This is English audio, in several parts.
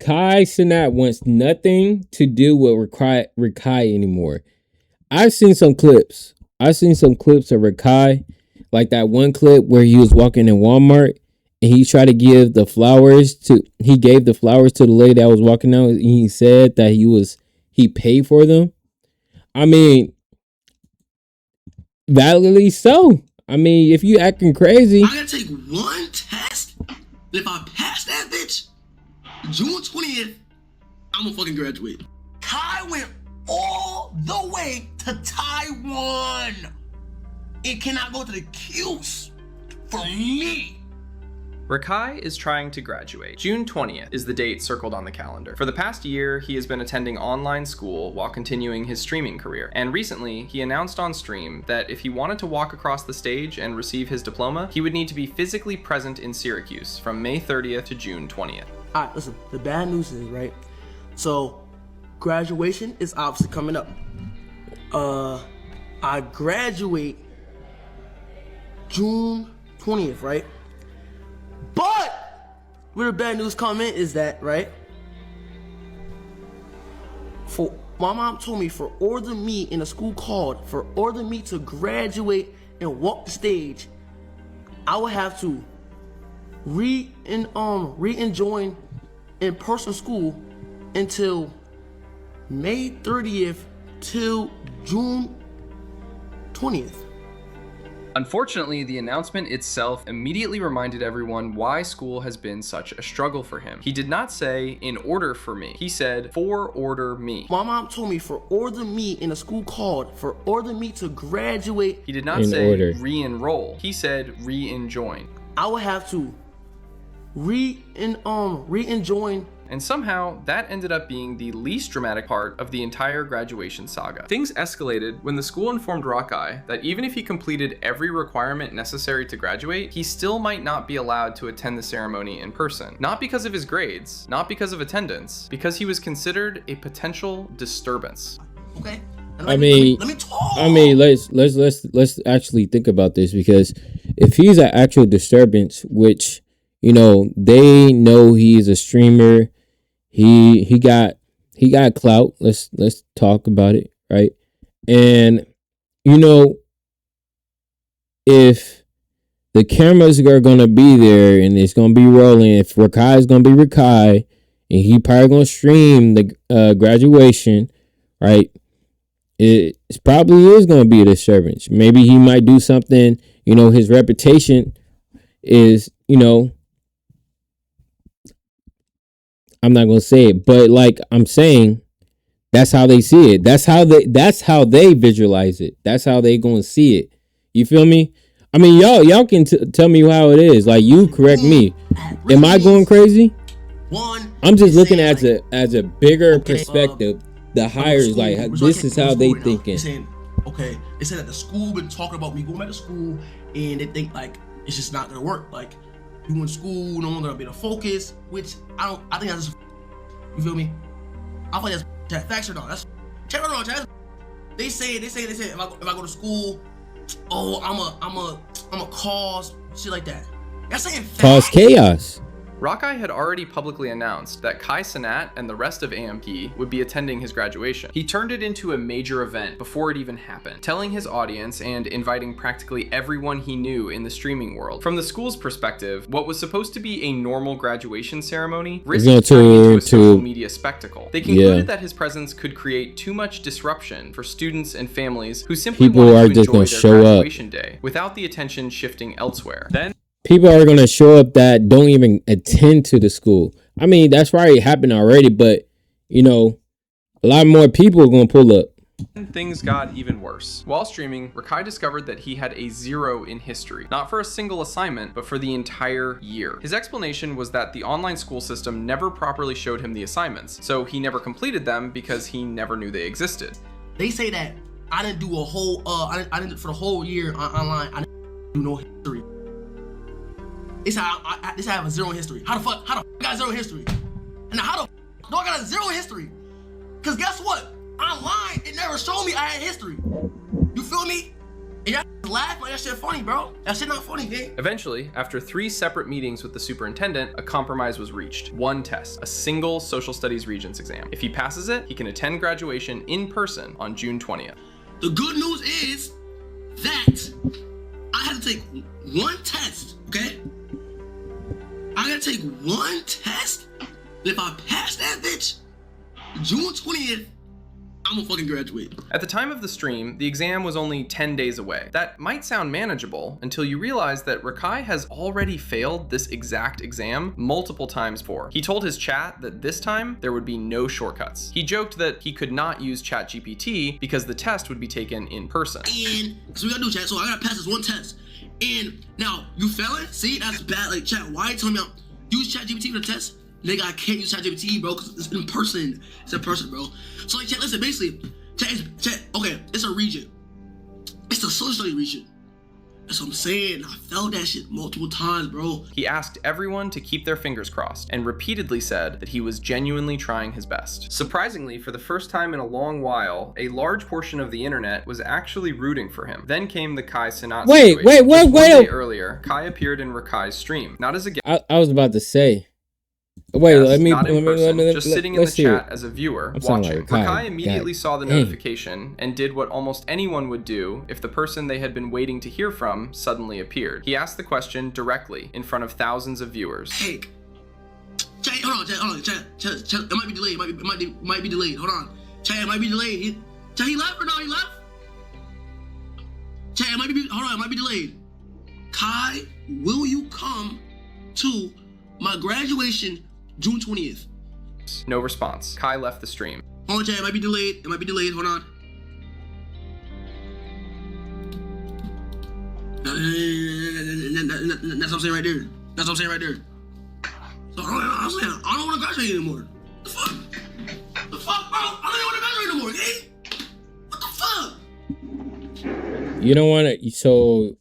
Cenat wants nothing to do with Rakai anymore. I've seen some clips. I've seen some clips of Rakai, like that one clip where he was walking in Walmart and he tried to give the flowers to. He gave the flowers to the lady that was walking out. And he said that he paid for them. I mean, validly so. I mean, if you acting crazy, I gotta take one test. If I pass that bitch, June 20th, I'm gonna fucking graduate. Kai went all the way to Taiwan. It cannot go to the Q's for me. Rakai is trying to graduate. June 20th is the date circled on the calendar. For the past year, he has been attending online school while continuing his streaming career. And recently, he announced on stream that if he wanted to walk across the stage and receive his diploma, he would need to be physically present in Syracuse from May 30th to June 20th. All right, listen, the bad news is, right? So, graduation is obviously coming up. I graduate June 20th, right? But where the bad news come in is that, right? For my mom told me for order me in a school called for order me to graduate and walk the stage, I would have to re-enjoin in-person school until May 30th till June 20th. Unfortunately, the announcement itself immediately reminded everyone why school has been such a struggle for him. He did not say, in order for me. He said, for order me. My mom told me for order me in a school called for order me to graduate. He did not say re-enroll. He said re-enjoin. I would have to re-enjoin. And somehow, that ended up being the least dramatic part of the entire graduation saga. Things escalated when the school informed Rakai that even if he completed every requirement necessary to graduate, he still might not be allowed to attend the ceremony in person. Not because of his grades, not because of attendance, because he was considered a potential disturbance. Okay. Let me talk. I mean, let's actually think about this, because if he's an actual disturbance, which, you know, they know he's a streamer, he got clout. Let's talk about it, right? And you know, if the cameras are gonna be there and it's gonna be rolling, if Rakai is gonna be Rakai, and he probably gonna stream the graduation, right? It probably is gonna be a disturbance. Maybe he might do something. You know, his reputation is, you know, I'm not gonna say it, but like I'm saying, that's how they see it. That's how they visualize it. That's how they gonna see it. You feel me? I mean, y'all can tell me how it is. Like, you correct me. Am I going crazy? I'm just looking at as a bigger perspective. The hires, like, this is how they thinking. Okay, they said that the school been talking about me going back to school, and they think like it's just not gonna work. Like, you in school, no one's gonna be the focus, which I think that's just, you feel me? I feel like that's facts or not. That's check it out, Chad. They say if I go to school, oh, I'm a cause shit like that. That's saying facts. Cause chaos. Rakai had already publicly announced that Cenat and the rest of AMP would be attending his graduation. He turned it into a major event before it even happened, telling his audience and inviting practically everyone he knew in the streaming world. From the school's perspective, what was supposed to be a normal graduation ceremony risked turning into a social media spectacle. They concluded that his presence could create too much disruption for students and families who simply wanted to enjoy their graduation day without the attention shifting elsewhere. Then people are going to show up that don't even attend to the school. I mean, that's probably happened already, but, you know, a lot more people are going to pull up. Things got even worse. While streaming, Rakai discovered that he had a 0 in history, not for a single assignment, but for the entire year. His explanation was that the online school system never properly showed him the assignments, so he never completed them because he never knew they existed. They say that I didn't do a whole, I didn't for the whole year online, I didn't do no history. This how I have a 0 in history. How the fuck I got 0 in history? And now how the fuck do I got a 0 in history? Cause guess what? Online, it never showed me I had history. You feel me? And y'all laugh like that shit funny, bro. That shit not funny, gang. Eventually, after 3 separate meetings with the superintendent, a compromise was reached. One test, a single social studies regents exam. If he passes it, he can attend graduation in person on June 20th. The good news is that I had to take one test, okay? I gotta take one test, and if I pass that bitch, June 20th, I'm gonna fucking graduate. At the time of the stream, the exam was only 10 days away. That might sound manageable until you realize that Rakai has already failed this exact exam multiple times before. He told his chat that this time there would be no shortcuts. He joked that he could not use ChatGPT because the test would be taken in person. And so we gotta do, chat. So I gotta pass this one test. And now you failing? See, that's bad. Like, chat, why you telling me use ChatGPT for the test? Nigga, I can't use ChatGPT, bro, because it's in person. It's in person, bro. So, like, chat, listen, basically, chat, okay, it's a region. It's the social study region. That's what I'm saying. I failed that shit multiple times, bro. He asked everyone to keep their fingers crossed and repeatedly said that he was genuinely trying his best. Surprisingly, for the first time in a long while, a large portion of the internet was actually rooting for him. Then came the Kai Cenat situation. Wait. One day earlier, Kai appeared in Rakai's stream, not as a guest. I was about to say. Wait, let me just sitting in the chat as a viewer watching. Rakai immediately saw the notification and did what almost anyone would do if the person they had been waiting to hear from suddenly appeared. He asked the question directly in front of thousands of viewers. Hey, chat, hold on, chat. It might be delayed. It might be delayed. Hold on, chat. It might be delayed. He left or no? He left. Chat, it might be delayed. Kai, will you come to my graduation June 20th? No response. Kai left the stream. Hold on, chat. It might be delayed. Hold on. That's what I'm saying right there. So I'm saying, I don't want to graduate anymore. The fuck, bro? I don't even want to graduate anymore, eh? What the fuck? You don't want to. So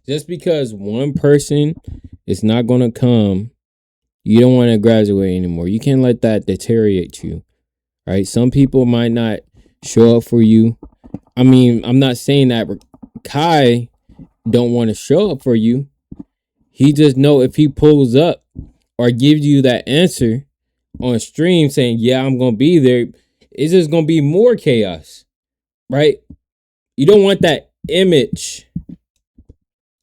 just because one person is not going to come, you don't want to graduate anymore. You can't let that deteriorate you, right? Some people might not show up for you. I mean, I'm not saying that Kai don't want to show up for you. He just know if he pulls up or gives you that answer on stream saying, yeah, I'm going to be there, it's just going to be more chaos, right? You don't want that image.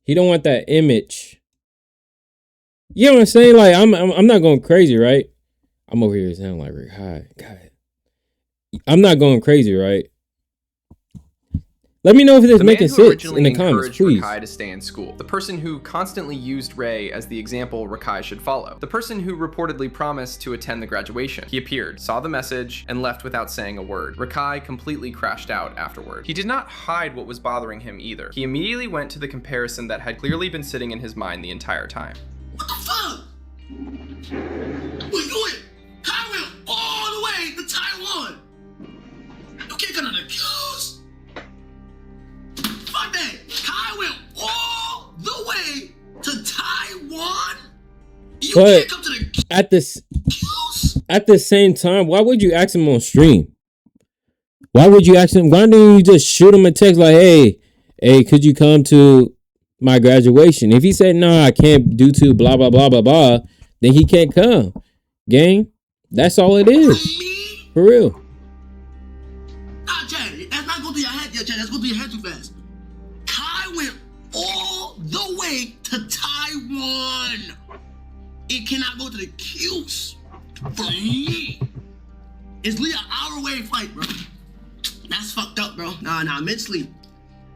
He don't want that image. You know what I'm saying? Like, I'm not going crazy, right? I'm over here sounding like Rick High. God. I'm not going crazy, right? Let me know if this is making sense in the comments, please. Rakai to stay in school. The person who constantly used Ray as the example Rakai should follow. The person who reportedly promised to attend the graduation. He appeared, saw the message, and left without saying a word. Rakai completely crashed out afterward. He did not hide what was bothering him either. He immediately went to the comparison that had clearly been sitting in his mind the entire time. What the fuck? Wait. Kai went all the way to Taiwan. You can't come to the Q's. Fuck that. Kai went all the way to Taiwan. You can't come to the Q's. At the same time, why would you ask him on stream? Why would you ask him? Why didn't you just shoot him a text like, hey, could you come to my graduation? If he said, no, I can't due to blah, blah, blah, blah, blah, then he can't come. Gang, that's all it is. For real. Nah, Chad, that's not going through your head yet, Chad. That's going through your head too fast. Kai went all the way to Taiwan. It cannot go to the Q's for me. It's literally an hour away flight, bro. That's fucked up, bro. Nah, mentally,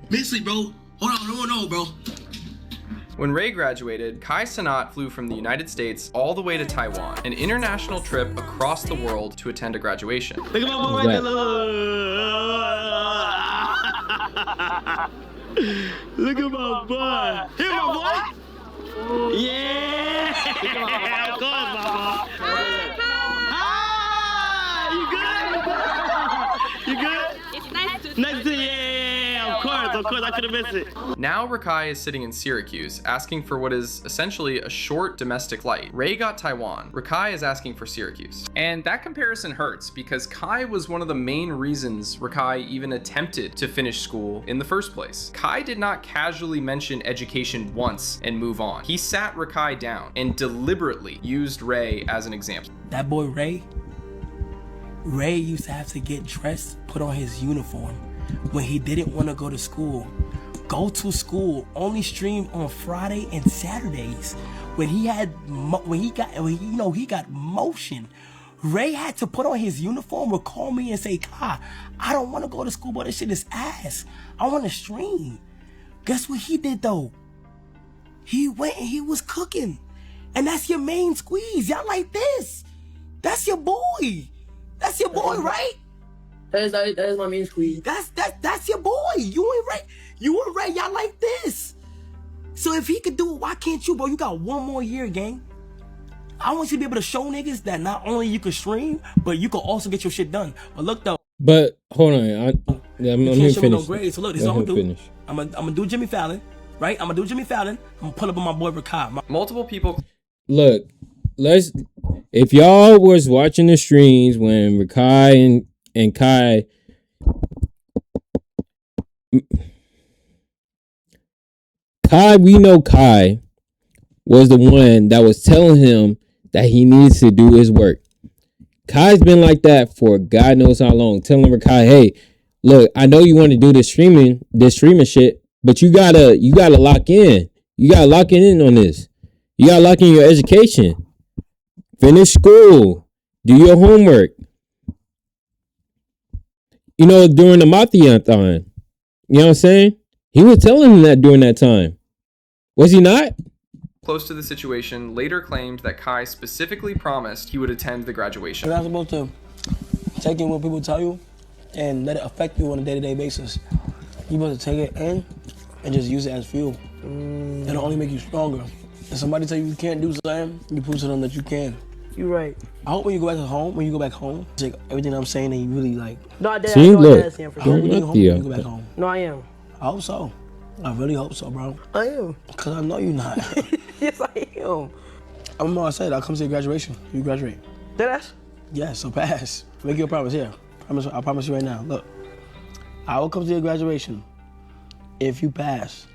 bro. Hold on, I don't know, bro. When Ray graduated, Kai Cenat flew from the United States all the way to Taiwan, an international trip across the world to attend a graduation. Look at my boy. Look at my boy. Here, my boy. Yeah. Of course, my boy. Hi. You good? You good? It's nice to Nice to see you. Yeah, of Of course, I couldn't miss it. Now Rakai is sitting in Syracuse, asking for what is essentially a short domestic flight. Ray got Taiwan. Rakai is asking for Syracuse. And that comparison hurts because Kai was one of the main reasons Rakai even attempted to finish school in the first place. Kai did not casually mention education once and move on. He sat Rakai down and deliberately used Ray as an example. That boy Ray used to have to get dressed, put on his uniform when he didn't want to go to school. Go to school, only stream on Friday and Saturdays. When he got motion, Ray had to put on his uniform or call me and say, Kai, I don't want to go to school, but this shit is ass. I want to stream. Guess what he did though? He went and he was cooking. And that's your main squeeze. Y'all like this. That's your boy. That's your boy, right? That is my main squeeze. That's your boy. You and Ray, y'all like this. So if he could do it, why can't you, bro? You got one more year, gang. I want you to be able to show niggas that not only you can stream, but you can also get your shit done. But look though. But hold on, I'm gonna Show me no finish. grades. So look, this is what I'm gonna do. I'm gonna do Jimmy Fallon, right? I'm gonna do Jimmy Fallon. I'm gonna pull up on my boy Rakai. Multiple people Look, if y'all was watching the streams when Rakai and Kai we know Kai was the one that was telling him that he needs to do his work. Kai's been like that for God knows how long, telling Rakai, hey, look, I know you want to do this streaming shit, but you gotta lock in. You gotta lock in on this. You gotta lock in your education. Finish school. Do your homework. You know, during the Mathiathon. You know what I'm saying? He was telling him that during that time. Was he not? close to the situation later claimed that Kai specifically promised he would attend the graduation. You're not supposed to take in what people tell you and let it affect you on a day-to-day basis. You're supposed to take it in and just use it as fuel. It'll only make you stronger. If somebody tell you can't do something, you prove to them that you can. You're right. I hope when you go back home, take everything I'm saying and you really like. No, I did. See, I look. understand for I hope sure. when you go back home. No, I am. I hope so. I really hope so, bro. I am. Cause I know you're not. Yes, I am. I'm gonna say I'll come to your graduation. You graduate. Deadass? Yeah, so pass. Make you a promise here. I promise you right now. Look, I will come to your graduation if you pass.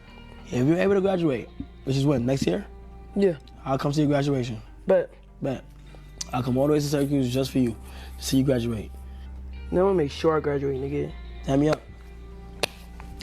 If you're able to graduate, which is when, next year? Yeah. I'll come to your graduation. Bet. I'll come all the way to Syracuse just for you, to see you graduate. Now I'm gonna make sure I graduate, nigga. Hand me up.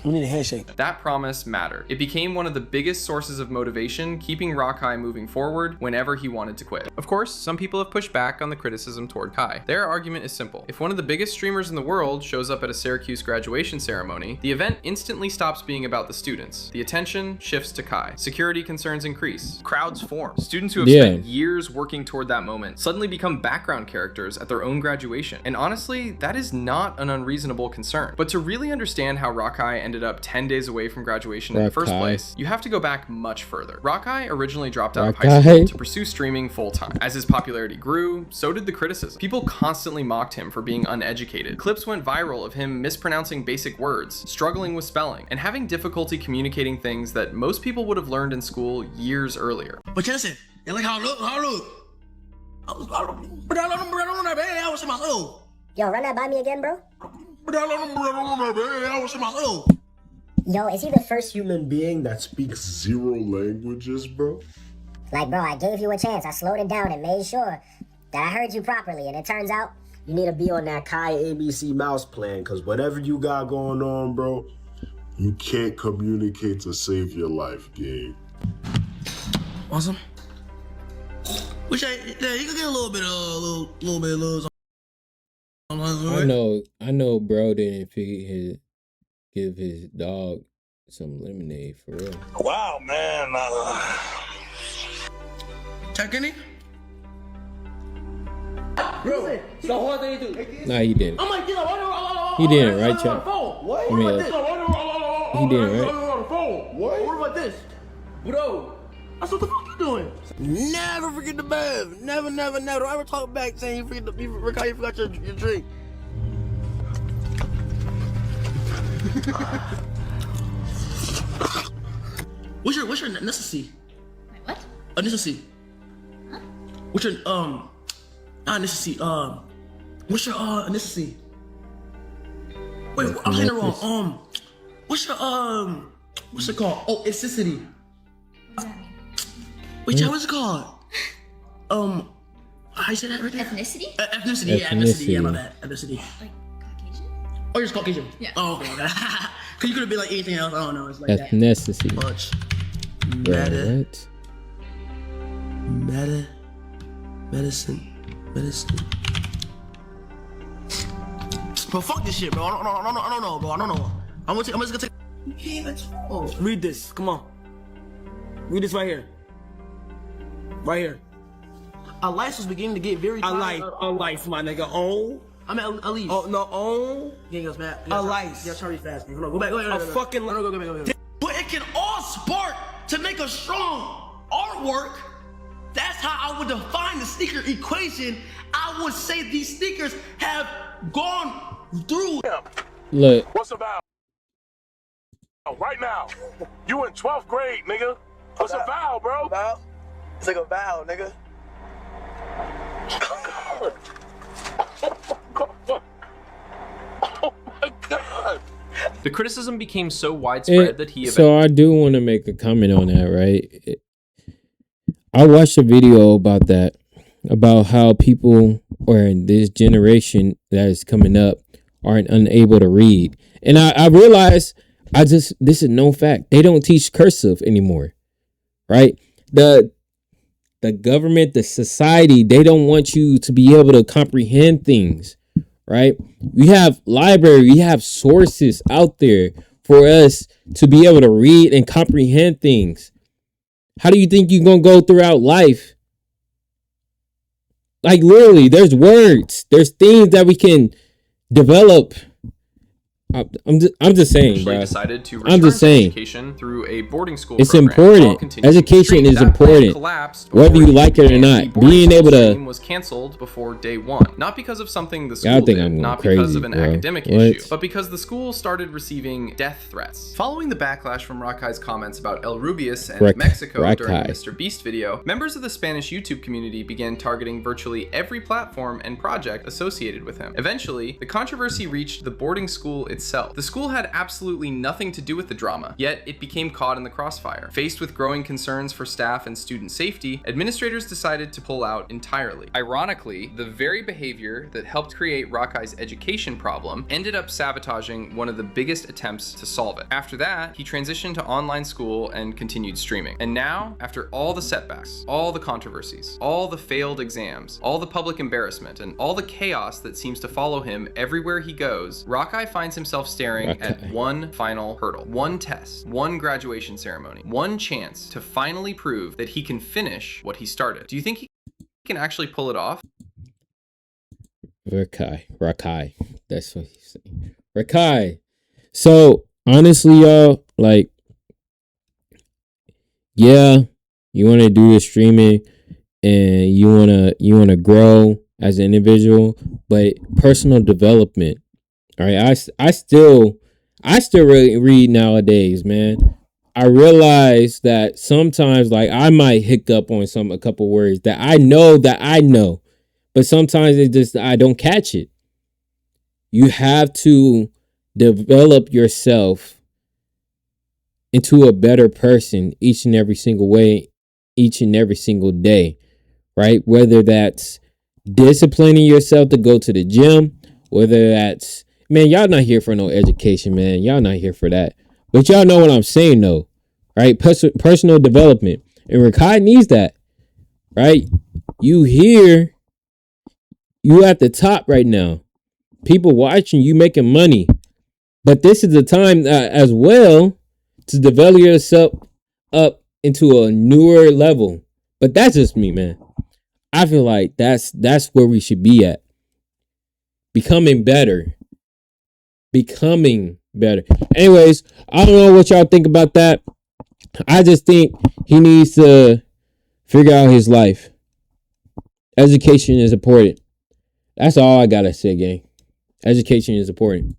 We need a handshake. That promise mattered. It became one of the biggest sources of motivation, keeping Rakai moving forward whenever he wanted to quit. Of course, some people have pushed back on the criticism toward Kai. Their argument is simple. If one of the biggest streamers in the world shows up at a Syracuse graduation ceremony, the event instantly stops being about the students. The attention shifts to Kai. Security concerns increase. Crowds form. Students who have spent years working toward that moment suddenly become background characters at their own graduation. And honestly, that is not an unreasonable concern. But to really understand how Rakai ended up 10 days away from graduation in the first place, you have to go back much further. Rakai originally dropped out of high school to pursue streaming full-time. As his popularity grew, so did the criticism. People constantly mocked him for being uneducated. Clips went viral of him mispronouncing basic words, struggling with spelling, and having difficulty communicating things that most people would have learned in school years earlier. But listen, and like how look. Yo, run that by me again, bro. Yo, is he the first human being that speaks 0 languages, bro? Like, bro, I gave you a chance. I slowed it down and made sure that I heard you properly. And it turns out You need to be on that Kai ABC mouse plan, because whatever you got going on, bro, you can't communicate to save your life, gang. Awesome. Which you can get a little bit of I know bro didn't give his dog some lemonade for real. Wow, man. Check any? Bro, so what did he do? Nah, he didn't. I'm like, He didn't, right, Chuck? What? I mean, he didn't, right? What about this? Bro, that's what the fuck you doing? Never forget the bath. Never. Don't ever talk back saying you forgot your drink. What's your ethnicity? My what? Ethnicity. Huh? What's your ethnicity? What's your ethnicity? Wait, I'm saying it wrong. What's your what's it called? Oh, ethnicity. What does that mean? Wait, Chad, what's it called? How you say that right there? Ethnicity? Ethnicity. Yeah, ethnicity. Yeah, my bad. Ethnicity. Like Caucasian? Oh, you're just Caucasian. Yeah. Oh, okay. Cause you could have been like anything else. I don't know. It's like Ethnicity. that. Much. Right. Medicine. Bro, fuck this shit, bro. I don't know, bro. I don't know. I'm just gonna take. You can't even talk. Read this. Come on. Read this right here. Right here. Our life was beginning to get very. A life, my nigga. Own. I mean, at least. Oh no, own. Yeah, goes back. A life. Yeah, try really fast. Hold on, go back. Go back. A fucking. Go back. But it can all spark to make a strong artwork. That's how I would define the sneaker equation. I would say these sneakers have gone through. Look. What's about? Right now. You in 12th grade, nigga. What's a vowel, bro? Vowel? It's like a vowel, nigga. Oh my God. The criticism became so widespread that he So I do want to make a comment on that, right? I watched a video about that, about how people or this generation that is coming up aren't unable to read. And I realized this is no fact. They don't teach cursive anymore, right? The government, the society, they don't want you to be able to comprehend things, right? We have library, we have sources out there for us to be able to read and comprehend things. How do you think you're going to go throughout life? Like literally, there's words, there's things that we can develop. I'm just saying, bro. Decided to I'm just saying. education through a boarding school. It's program while important. continuing Education to stream. is That plan important, collapsed whether you before like it or and not. the boarding Being school able to. stream was canceled before day one, not because of something the school Y'all think did, I'm going not because crazy, of an bro. academic What? issue, but because the school started receiving death threats. Following the backlash from Rakai's comments about El Rubius and Mexico during the Rakai. Mr. Beast video, members of the Spanish YouTube community began targeting virtually every platform and project associated with him. Eventually, the controversy reached the boarding school itself. The school had absolutely nothing to do with the drama, yet it became caught in the crossfire. Faced with growing concerns for staff and student safety, administrators decided to pull out entirely. Ironically, the very behavior that helped create Rakai's education problem ended up sabotaging one of the biggest attempts to solve it. After that, he transitioned to online school and continued streaming. And now, after all the setbacks, all the controversies, all the failed exams, all the public embarrassment, and all the chaos that seems to follow him everywhere he goes, Rakai finds himself staring at one final hurdle, one test, one graduation ceremony, one chance to finally prove that he can finish what he started. Do you think he can actually pull it off? Rakai. That's what he's saying. Rakai. So honestly, y'all, like, yeah, you want to do the streaming and you want to grow as an individual, but personal development. All right, I still really read nowadays, man. I realize that sometimes, like, I might hiccup on a couple words that I know, but sometimes I don't catch it. You have to develop yourself into a better person each and every single way, each and every single day, right? Whether that's disciplining yourself to go to the gym, whether that's, man, y'all not here for no education, man. Y'all not here for that. But y'all know what I'm saying, though, right? Personal development. And Rakai needs that, right? You at the top right now. People watching you making money. But this is the time as well to develop yourself up into a newer level. But that's just me, man. I feel like that's where we should be at. Becoming better. Anyways, I don't know what y'all think about that. I just think he needs to figure out his life. Education is important. That's all I gotta say, gang. Education is important.